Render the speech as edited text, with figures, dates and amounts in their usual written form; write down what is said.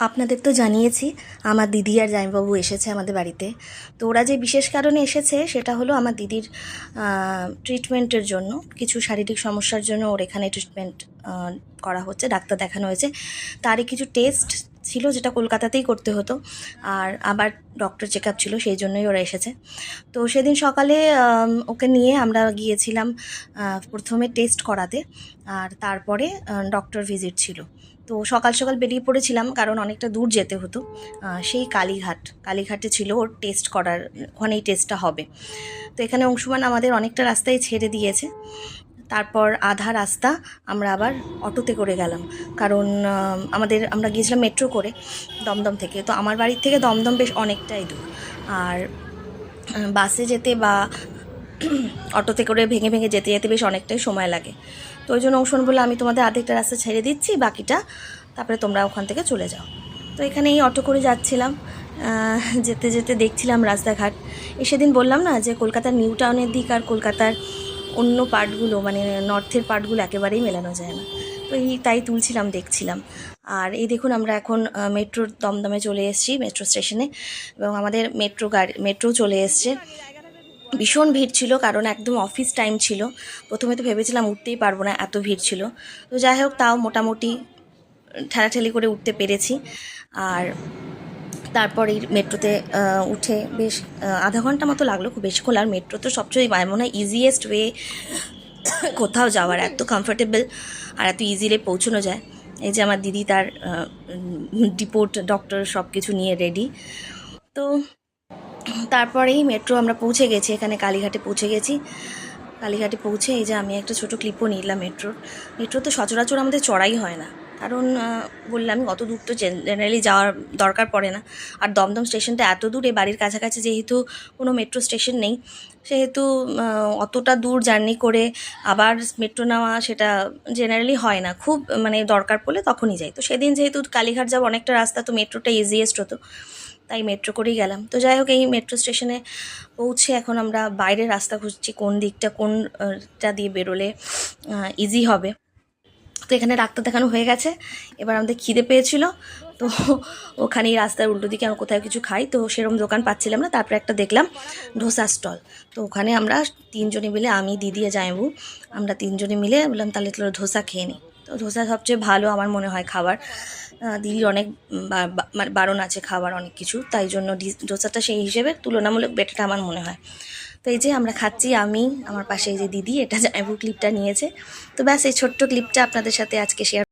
আপনাদের তো জানিয়েছি আমার দিদি আর জামাইবাবু এসেছে আমাদের বাড়িতে। তো ওরা যে বিশেষ কারণে এসেছে সেটা হলো আমার দিদির ট্রিটমেন্টের জন্য, কিছু শারীরিক সমস্যার জন্য ওর এখানে ট্রিটমেন্ট করা হচ্ছে, ডাক্তার দেখানো হয়েছে। তারই কিছু টেস্ট ছিল যেটা কলকাতাতেই করতে হতো, আর আবার ডক্টর চেক আপ ছিল, সেই জন্যই ওরা এসেছে। তো সেদিন সকালে ওকে নিয়ে আমরা গিয়েছিলাম প্রথমে টেস্ট করাতে, আর তারপরে ডক্টর ভিজিট ছিল। তো সকাল সকাল বেরিয়ে পড়েছিলাম, কারণ অনেকটা দূর যেতে হতো। সেই কালীঘাটে ছিল ওর টেস্ট করার, ওখানেই টেস্টটা হবে। তো এখানে অংশুমান আমাদের অনেকটা রাস্তায় ছেড়ে দিয়েছে। তারপর আধা রাস্তা আমরা আবার অটোতে করে গেলাম, কারণ আমরা গিয়েছিলাম মেট্রো করে দমদম থেকে। তো আমার বাড়ির থেকে দমদম বেশ অনেকটাই দূর, আর বাসে যেতে বা অটোতে করে ভেঙে ভেঙে যেতে যেতে বেশ অনেকটাই সময় লাগে। তো ওই জন্য অংশুমান বললো আমি তোমাদের আধেকটা রাস্তা ছেড়ে দিচ্ছি, বাকিটা তারপরে তোমরা ওখান থেকে চলে যাও। তো এখানে এই অটো করে যাচ্ছিলাম, যেতে যেতে দেখছিলাম রাস্তাঘাট। সেদিন বললাম না যে কলকাতার নিউ টাউনের দিক আর কলকাতার অন্য পার্টগুলো, মানে নর্থের পার্টগুলো একেবারেই মেলানো যায় না। তো তাই তুলছিলাম, দেখছিলাম। আর এই দেখুন আমরা এখন মেট্রোর দমদমে চলে এসেছি, মেট্রো স্টেশনে, এবং আমাদের মেট্রো চলে এসছে। ভীষণ ভিড় ছিল, কারণ একদম অফিস টাইম ছিল। প্রথমে তো ভেবেছিলাম উঠতেই পারবো না, এত ভিড় ছিল। তো যাই হোক, তাও মোটামুটি ঠেলাঠেলি করে উঠতে পেরেছি। আর তারপর এই মেট্রোতে উঠে বেশ আধা ঘন্টা মতো লাগলো, খুব বেশিক্ষণ। আর মেট্রো তো সবচেয়ে মনে হয় ইজিয়েস্ট ওয়ে কোথাও যাওয়ার, এত কমফোর্টেবল আর এত ইজিলি পৌঁছানো যায়। এই যে আমার দিদি তার রিপোর্ট, ডক্টর সব কিছু নিয়ে রেডি। তো তারপরেই মেট্রো আমরা পৌঁছে গেছি, এখানে কালীঘাটে পৌঁছে গেছি। কালীঘাটে পৌঁছে এই যে আমি একটা ছোটো ক্লিপও নিলাম মেট্রো তো সচরাচর আমাদের চড়াই হয় না, কারণ বললাম অত দূর তো জেনারেলি যাওয়ার দরকার পড়ে না। আর দমদম স্টেশনটা এত দূরে, বাড়ির কাছাকাছি যেহেতু কোনো মেট্রো স্টেশন নেই, সেহেতু অতটা দূর জার্নি করে আবার মেট্রো নেওয়া সেটা জেনারেলি হয় না। খুব মানে দরকার পড়লে তখনই যাই। তো সেদিন যেহেতু কালীঘাট যাবো অনেকটা রাস্তা, তো মেট্রোটা ইজিয়েস্ট হতো, তাই মেট্রো করেই গেলাম। তো যাই হোক, এই মেট্রো স্টেশনে পৌঁছে এখন আমরা বাইরের রাস্তা খুঁজছি, কোন দিকটা কোনটা দিয়ে বেরোলে ইজি হবে। তো এখানে ডাক্তার দেখানো হয়ে গেছে, এবার আমাদের খিদে পেয়েছিল। তো ওখানেই রাস্তার উল্টো দিকে আমরা কোথাও কিছু খাই, তো সেরকম দোকান পাচ্ছিলাম না। তারপরে একটা দেখলাম ধোসা স্টল। তো ওখানে আমরা তিনজনে মিলে, আমি, দিদি আর জামাইবাবু, আমরা তিনজনে মিলে বললাম তাহলে ধোসা খেয়ে নিই। তো ধোসা সবচেয়ে ভালো আমার মনে হয় খাবার। দিদির অনেক বারণ আছে খাবার অনেক কিছু, তাই জন্য ধোসাটা সেই হিসেবে তুলনামূলক বেটার আমার মনে হয়। তো এই যে আমরা খাচ্ছি, আমি, আমার পাশে এই যে দিদি, এটা জামাইবাবু ক্লিপটা নিয়েছে। তো ব্যাস এই ছোট্ট ক্লিপটা আপনাদের সাথে আজকে শেয়ার